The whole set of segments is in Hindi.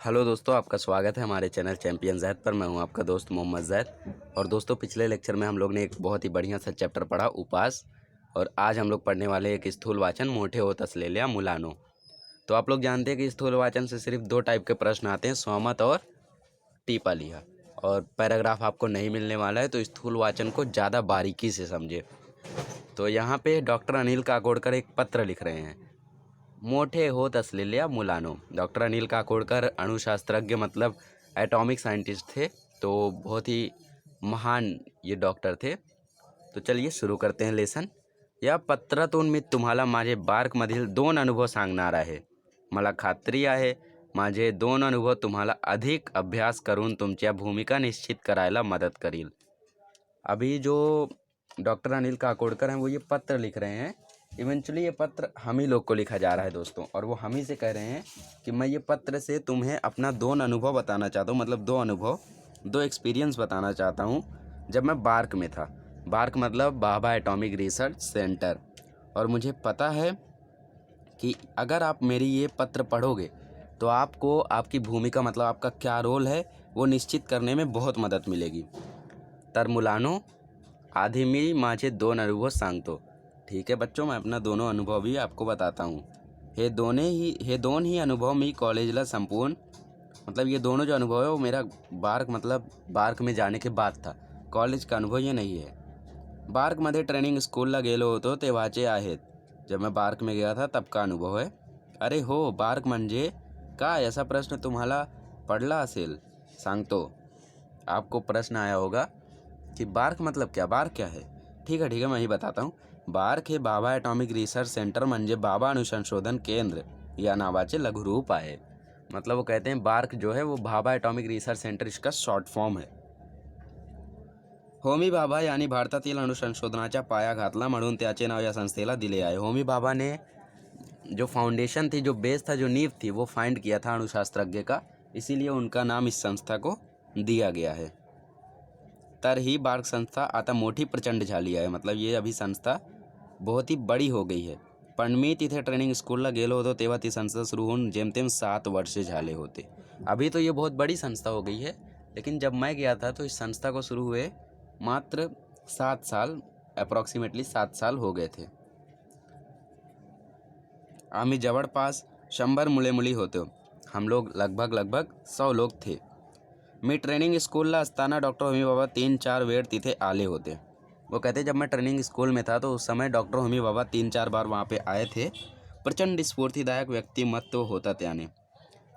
हेलो दोस्तों, आपका स्वागत है हमारे चैनल चैंपियन जैद पर। मैं हूं आपका दोस्त मोहम्मद जैद। और दोस्तों, पिछले लेक्चर में हम लोग ने एक बहुत ही बढ़िया सा चैप्टर पढ़ा, उपास। और आज हम लोग पढ़ने वाले एक स्थूल वाचन, मोठे हो तसलेल्या मुलानो। तो आप लोग जानते हैं कि स्थूल वाचन से सिर्फ दो टाइप के प्रश्न आते हैं, स्वमत और टीपा लिहा। और पैराग्राफ आपको नहीं मिलने वाला है, तो स्थूल वाचन को ज़्यादा बारीकी से समझे। तो यहाँ पे डॉक्टर अनिल काकोडकर एक पत्र लिख रहे हैं, मोठे होत असलेल्या मुलानो। डॉक्टर अनिल काकोडकर अणुशास्त्रज्ञ मतलब एटॉमिक साइंटिस्ट थे, तो बहुत ही महान ये डॉक्टर थे। तो चलिए शुरू करते हैं लेसन। या पत्रातून मी तुम्हाला माझे बार्कमधील 2 अनुभव सांगणार आहे। मला खात्री आहे माझे 2 अनुभव तुम्हाला अधिक अभ्यास करून तुमच्या भूमिका निश्चित करायला मदत करील। अभी जो डॉक्टर अनिल काकोडकर हैं वो ये पत्र लिख रहे हैं। इवेंचुअली ये पत्र हम ही लोग को लिखा जा रहा है दोस्तों, और वो हम ही से कह रहे हैं कि मैं ये पत्र से तुम्हें अपना 2 अनुभव बताना चाहता हूँ। मतलब 2 अनुभव, 2 एक्सपीरियंस बताना चाहता हूँ जब मैं बार्क में था। बार्क मतलब भाभा एटॉमिक रिसर्च सेंटर। और मुझे पता है कि अगर आप मेरी ये पत्र पढ़ोगे तो आपको आपकी भूमिका मतलब आपका क्या रोल है वो निश्चित करने में बहुत मदद मिलेगी। तर मुलानो, आधी मी माझे 2 अनुभव सांगतो। ठीक है बच्चों, मैं अपना दोनों अनुभव भी आपको बताता हूँ। हे दोन ही अनुभव मी कॉलेजला संपूर्ण, मतलब ये दोनों जो अनुभव है वो मेरा बार्क मतलब बार्क में जाने के बाद था। कॉलेज का अनुभव ये नहीं है। बार्कमध्ये ट्रेनिंग स्कूलला गेलो होतो तेव्हाचे आहेत। जब मैं बार्क में गया था तब का अनुभव है। अरे हो, बार्क म्हणजे काय, ऐसा प्रश्न तुम्हाला पडला असेल। सांगतो। आपको प्रश्न आया होगा कि बार्क मतलब क्या, बार्क क्या है। ठीक है मैं ही बताता हूँ। बार्क हे बाबा एटॉमिक रिसर्च सेंटर म्हणजे बाबा अणुसंशोधन केंद्र या नावाचे लघुरूप आहे। मतलब वो कहते हैं बार्क जो है वो भाभा एटॉमिक रिसर्च सेंटर, इसका शॉर्ट फॉर्म है। होमी भाभा यांनी भारतातील अणुसंशोधनाचा पाया घातला म्हणून त्याचे नाव या संस्थेला दिले आहे। होमी भाभा ने जो फाउंडेशन थी, जो बेस था, जो नींव थी, वो फाइंड किया था अणुशास्त्रज्ञ का, इसीलिए उनका नाम इस संस्था को दिया गया है। तर ही बार्क संस्था आता मोठी प्रचंड झाली आहे। मतलब ये अभी संस्था बहुत ही बड़ी हो गई है। पण मी तिथे ट्रेनिंग स्कूलला गेलो होतो तेव्हा ती संस्था सुरू होऊन जेमतेम 7 वर्षे झाले होते। अभी तो ये बहुत बड़ी संस्था हो गई है, लेकिन जब मैं गया था तो इस संस्था को शुरू हुए मात्र 7 साल, अप्रॉक्सीमेटली 7 साल हो गए थे। आम्ही जवळपास 100 मुले मुली होतो। हम लोग लगभग 100 लोग थे। मी ट्रेनिंग स्कूलला असताना डॉक्टर होमी बाबा 3-4 वेळ तिथे आले होते। वो कहते जब मैं ट्रेनिंग स्कूल में था तो उस समय डॉक्टर होमी बाबा 3-4 बार वहाँ पे आए थे। प्रचंड स्फूर्तिदायक व्यक्तिमत्व होता त्याने,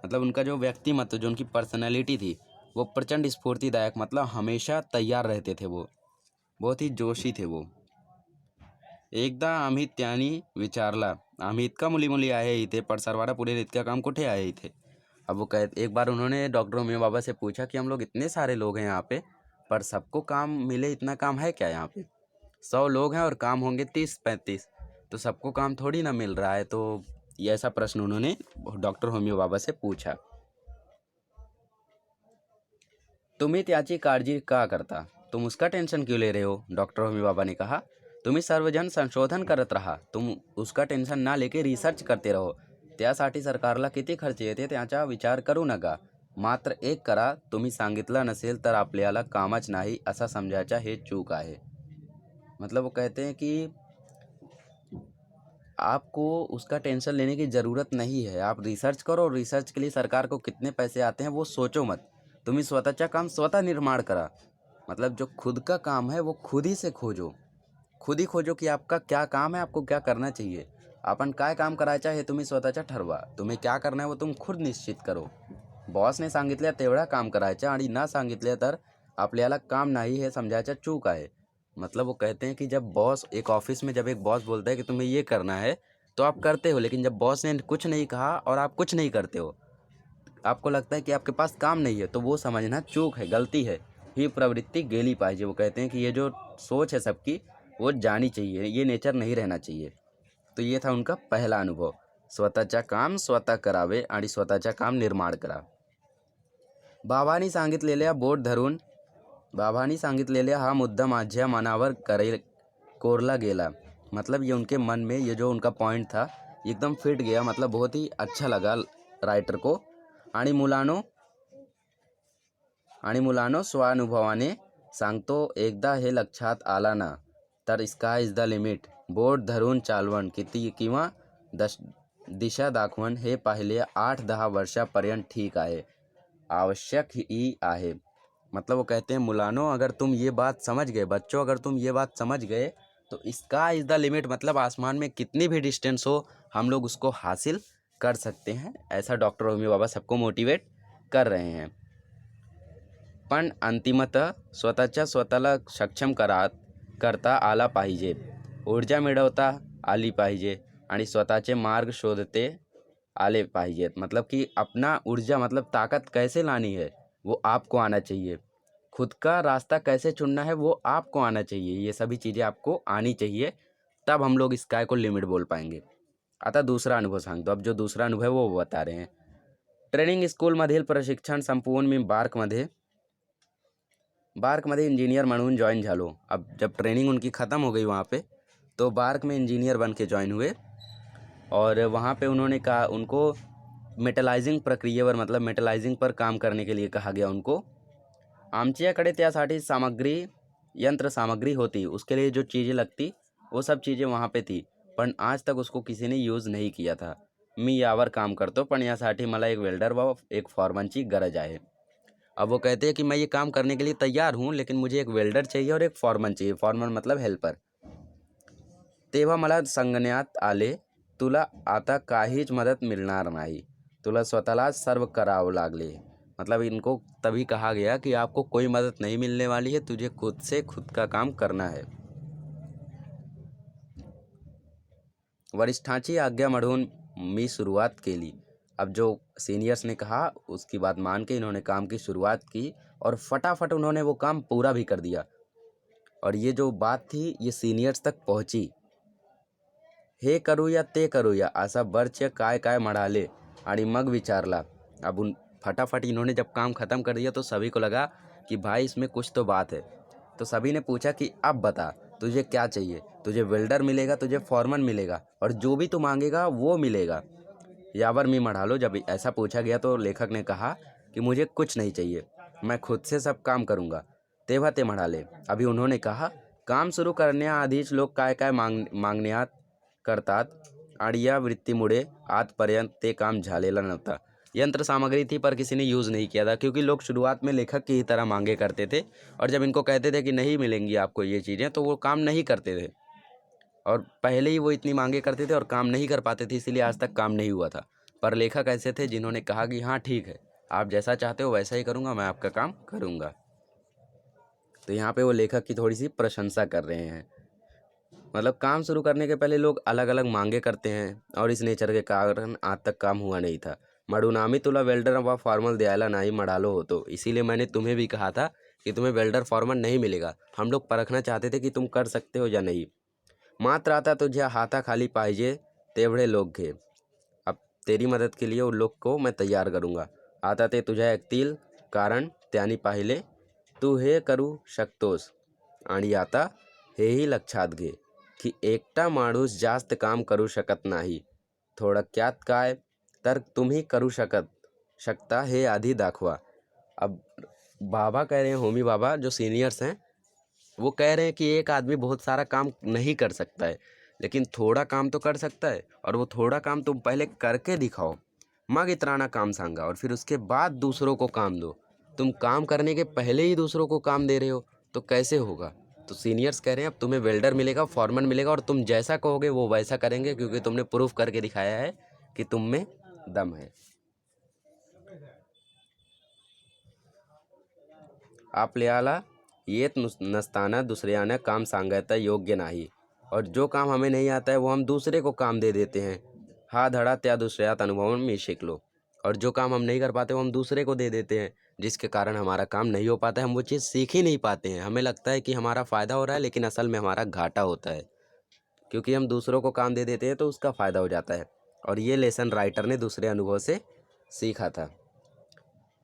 मतलब उनका जो व्यक्तिमत्व, जो उनकी पर्सनैलिटी थी वो प्रचंड स्फूर्तिदायक, मतलब हमेशा तैयार रहते थे वो, बहुत ही जोशी थे वो। एकदा आम्ही त्यांनी विचारला, आम्ही इतका मुली मुली आहे इथे, पण सरवाडा पुढे इतका काम कुठे आहे इथे। अब वो कह एक बार उन्होंने डॉक्टर होमी बाबा से पूछा कि हम लोग इतने सारे लोग हैं यहाँ पे, पर सबको काम मिले इतना काम है क्या यहाँ पे। 100 लोग हैं और काम होंगे 30-35, तो सबको काम थोड़ी ना मिल रहा है। तो ये ऐसा प्रश्न उन्होंने डॉक्टर होमी बाबा से पूछा। तुम्ही त्याची काळजी का करता, तुम उसका टेंशन क्यों ले रहे हो। डॉक्टर होमी बाबा ने कहा, तुम्ही सर्वजन संशोधन करत रहा, तुम उसका टेंशन ना लेके रिसर्च करते रहो। त्यासाठी सरकारला किती खर्च येते त्याचा विचार करू नका। मात्र एक करा, तुम्ही सांगितलं नसेल तर आपल्याला कामच नाही असा समजायचा हे चूक आहे। मतलब वो कहते हैं कि आपको उसका टेंशन लेने की ज़रूरत नहीं है। आप रिसर्च करो, और रिसर्च के लिए सरकार को कितने पैसे आते हैं वो सोचो मत। तुम्ही स्वतःचा काम स्वतः निर्माण करा। मतलब जो खुद का काम है वो खुद ही से खोजो, खुद ही खोजो कि आपका क्या काम है, आपको क्या करना चाहिए। आपण काय काम करायचं आहे तुम्ही स्वतःच्या ठरवा। तुम्ही क्या करना है वो तुम खुद निश्चित करो। बॉसने सांगितलं तेवढा काम करायचं आणि ना सांगितलं तर आपल्याला काम नाही हे समजायचं चूक आहे। मतलब वो कहते हैं कि जब बॉस एक ऑफिस में, जब एक बॉस बोलता है कि तुम्हें ये करना है तो आप करते हो, लेकिन जब बॉस ने कुछ नहीं कहा और आप कुछ नहीं करते हो, आपको लगता है कि आपके पास काम नहीं है, तो वो समझना चूक है, गलती है। ही प्रवृत्ति गेली पाहिजे। वो कहते हैं कि ये जो सोच है सबकी वो जानी चाहिए, ये नेचर नहीं रहना चाहिए। तो ये था उनका पहला अनुभव, स्वतःचा काम स्वतः करावे आणि स्वतःचा काम निर्माण करा। बाबांनी सांगितलेल्या हा मुद्दा माझ्या मनावर कोरला गेला। मतलब ये उनके मन में, ये जो उनका पॉइंट था एकदम फिट गया, मतलब बहुत ही अच्छा लगा राइटर को। आणि मुलांनो स्वानुभवाने सांगतो, एकदा हे लक्षात आला ना तर sky is the limit. Boat धरून चालवण किंवा दिशा दाखवण हे पहिले 8-10 वर्षापर्यंत ठीक आहे, आवश्यक ही आहे. मतलब वो कहते हैं मुलानो, अगर तुम ये बात समझ गए, बच्चों अगर तुम ये बात समझ गए तो स्काई इज़ द लिमिट, मतलब आसमान में कितनी भी डिस्टेंस हो हम लोग उसको हासिल कर सकते हैं. ऐसा डॉक्टर होमी बाबा सबको मोटिवेट कर रहे हैं. पण अंतिमतः स्वतःला सक्षम करता आला पाहिजे, ऊर्जा मिळवता आली पाहिजे आणि स्वतःचे मार्ग शोधते आले पाहिजेत. मतलब कि अपना ऊर्जा मतलब ताकत कैसे लानी है वो आपको आना चाहिए, खुद का रास्ता कैसे चुनना है वो आपको आना चाहिए. ये सभी चीज़ें आपको आनी चाहिए, तब हम लोग स्काय को लिमिट बोल पाएंगे. आता दूसरा अनुभव सांगतो. अब जो दूसरा अनुभव है वो बता रहे हैं. ट्रेनिंग स्कूलमधील प्रशिक्षण संपवून मी बार्कमध्ये इंजिनियर म्हणून जॉईन झालो. अब जब ट्रेनिंग उनकी ख़त्म हो गई वहाँ पे, तो बार्क में इंजीनियर बन के ज्वाइन हुए. और वहाँ पे उन्होंने कहा, उनको मेटलाइजिंग प्रक्रियेवर मतलब मेटलाइजिंग पर काम करने के लिए कहा गया उनको. आमच्याकडे त्यासाठी यंत्र सामग्री होती, उसके लिए जो चीज़ें लगती वो सब चीज़ें वहाँ पे थी, पण आज तक उसको किसी ने यूज़ नहीं किया था. मी यावर काम करतो, पण यासाठी मला एक वेल्डर व एक फॉरमनची गरज आहे. अब वो कहते हैं कि मैं ये काम करने के लिए तैयार हूँ, लेकिन मुझे एक वेल्डर चाहिए और एक फॉरमन चाहिए. फॉरमन मतलब हेल्पर. तेव्हा मला सांगण्यात आले, तुला आता काहीच मदत मिळणार नाही, तुला स्वतःलाच सर्व करावं लागले. मतलब इनको तभी कहा गया कि आपको कोई मदद नहीं मिलने वाली है, तुझे खुद से खुद का काम करना है. वरिष्ठांची आज्ञा म्हणून मी सुरुवात केली. अब जो सीनियर्स ने कहा उसकी बात मान के इन्होंने काम की शुरुआत की और फटाफट उन्होंने वो काम पूरा भी कर दिया. और ये जो बात थी ये सीनियर्स तक पहुंची. हे करूया ते करूया असा बर्च काय काय म्हणाले आणि मग विचारला. अब फटाफट इन्होंने जब काम ख़त्म कर दिया तो सभी को लगा कि भाई इसमें कुछ तो बात है. तो सभी ने पूछा कि अब बता तुझे क्या चाहिए, तुझे वेल्डर मिलेगा, तुझे फॉरमन मिलेगा और जो भी तू मांगेगा वो मिलेगा, यावर मी म्हणालो. जब ऐसा पूछा गया तो लेखक ने कहा कि मुझे कुछ नहीं चाहिए, मैं खुद से सब काम करूँगा. तेव्हा ते म्हणाले. अभी उन्होंने कहा, काम सुरू करण्याआधीच लोक काय काय मागण्यात करतात आणि या वृत्तीमुळे आजपर्यंत ते काम झालेलं नव्हतं. यंत्र सामग्री थी पर किसी ने यूज़ नहीं किया था, क्योंकि लोग शुरुआत में लेखक की ही तरह मांगे करते थे और जब इनको कहते थे कि नहीं मिलेंगी आपको ये चीज़ें तो वो काम नहीं करते थे. और पहले ही वो इतनी मांगे करते थे और काम नहीं कर पाते थे, इसीलिए आज तक काम नहीं हुआ था. पर लेखक ऐसे थे जिन्होंने कहा कि हाँ ठीक है, आप जैसा चाहते हो वैसा ही करूँगा, मैं आपका काम करूँगा. तो यहाँ पे वो लेखक की थोड़ी सी प्रशंसा कर रहे हैं. मतलब काम शुरू करने के पहले लोग अलग अलग मांगे करते हैं और इस नेचर के कारण आज तक काम हुआ नहीं था. म्हणून आम्ही तुला वेल्डर व फॉर्मल द्यायला नाही म्हणालो होतो, इसीलिए मैंने तुम्हें भी कहा था कि तुम्हें वेल्डर फॉर्मन नहीं मिलेगा. हम लोग परखना चाहते थे कि तुम कर सकते हो या नहीं. मात्र आता तुझ्या हाताखाली पाहिजे तेवढे लोक घे. अब तेरी मदद के लिए उन लोग को मैं तैयार करूँगा. आता ते तुझ्या ऐकतील, कारण त्यांनी पाहिले तू हे करू शकतोस. आणि आता हेही लक्षात घे की एकटा माणूस जास्त काम करू शकत नाही. थोडक्यात काय तर तुम्ही करू शकता हे आधी दाखवा. अब बाबा कह रहे हैं, होमी बाबा जो सीनियर्स हैं वो कह रहे हैं कि एक आदमी बहुत सारा काम नहीं कर सकता है, लेकिन थोड़ा काम तो कर सकता है. और वो थोड़ा काम तुम पहले करके दिखाओ, मग इतराना काम सांगा और फिर उसके बाद दूसरों को काम दो. तुम काम करने के पहले ही दूसरों को काम दे रहे हो तो कैसे होगा. तो सीनियर्स कह रहे हैं अब तुम्हें वेल्डर मिलेगा, फॉरमन मिलेगा और तुम जैसा कहोगे वो वैसा करेंगे, क्योंकि तुमने प्रूफ करके दिखाया है कि तुम में दम है. आपल्याला येत नसताना दुसऱ्यांना काम सांगायला योग्य नाही, और जो काम हमें नहीं आता है वो हम दूसरे को काम दे देते हैं. हा धडा त्या दुसऱ्यात अनुभवून मी शिकलो. और जो काम हम नहीं कर पाते वो हम दूसरे को दे देते हैं, जिसके कारण हमारा काम नहीं हो पाता है. हम वो चीज़ सीख ही नहीं पाते हैं. हमें लगता है कि हमारा फ़ायदा हो रहा है, लेकिन असल में हमारा घाटा होता है, क्योंकि हम दूसरों को काम दे देते हैं तो उसका फ़ायदा हो जाता है. और ये लेसन राइटर ने दूसरे अनुभव से सीखा था.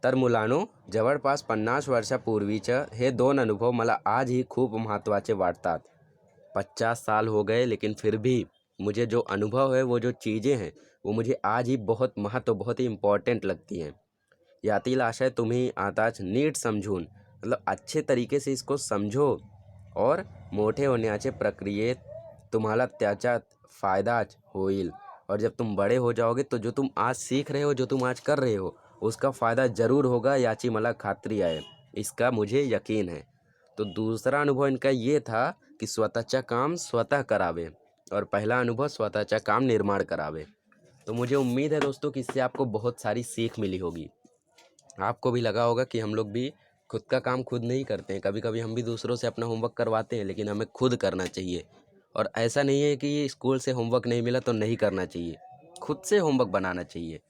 तर मुलांनो, जवळपास 50 वर्षापूर्वीचे हे 2 अनुभव मला आजही खूप महत्त्वाचे वाटतात. 50 साल हो गए, लेकिन फिर भी मुझे जो अनुभव है, वो जो चीज़ें हैं वो मुझे आज ही बहुत ही इम्पॉर्टेंट लगती हैं. यातील आशय तुम्ही आताच नीट समजून मतलब अच्छे तरीके से इसको समझो और मोठे होण्याचे प्रक्रियेत तुम्हाला त्याच्यात फायदाच होईल। और जब तुम बड़े हो जाओगे तो जो तुम आज सीख रहे हो, जो तुम आज कर रहे हो, उसका फ़ायदा ज़रूर होगा याची मला खात्री आहे, इसका मुझे यकीन है। तो दूसरा अनुभव इनका ये था की स्वतःच्या काम स्वतः करावे और पहला अनुभव स्वतःच्या काम निर्माण करावे। तो मुझे उम्मीद है दोस्तों कि इससे आपको बहुत सारी सीख मिली होगी। आपको भी लगा होगा कि हम लोग भी खुद का काम खुद नहीं करते हैं, कभी कभी हम भी दूसरों से अपना होमवर्क करवाते हैं, लेकिन हमें खुद करना चाहिए। और ऐसा नहीं है कि स्कूल से होमवर्क नहीं मिला तो नहीं करना चाहिए, खुद से होमवर्क बनाना चाहिए।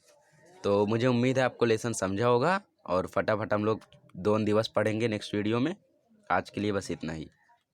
तो मुझे उम्मीद है आपको लेसन समझा होगा और फटाफट हम लोग 2 दिवस पढ़ेंगे नेक्स्ट वीडियो में। आज के लिए बस इतना ही।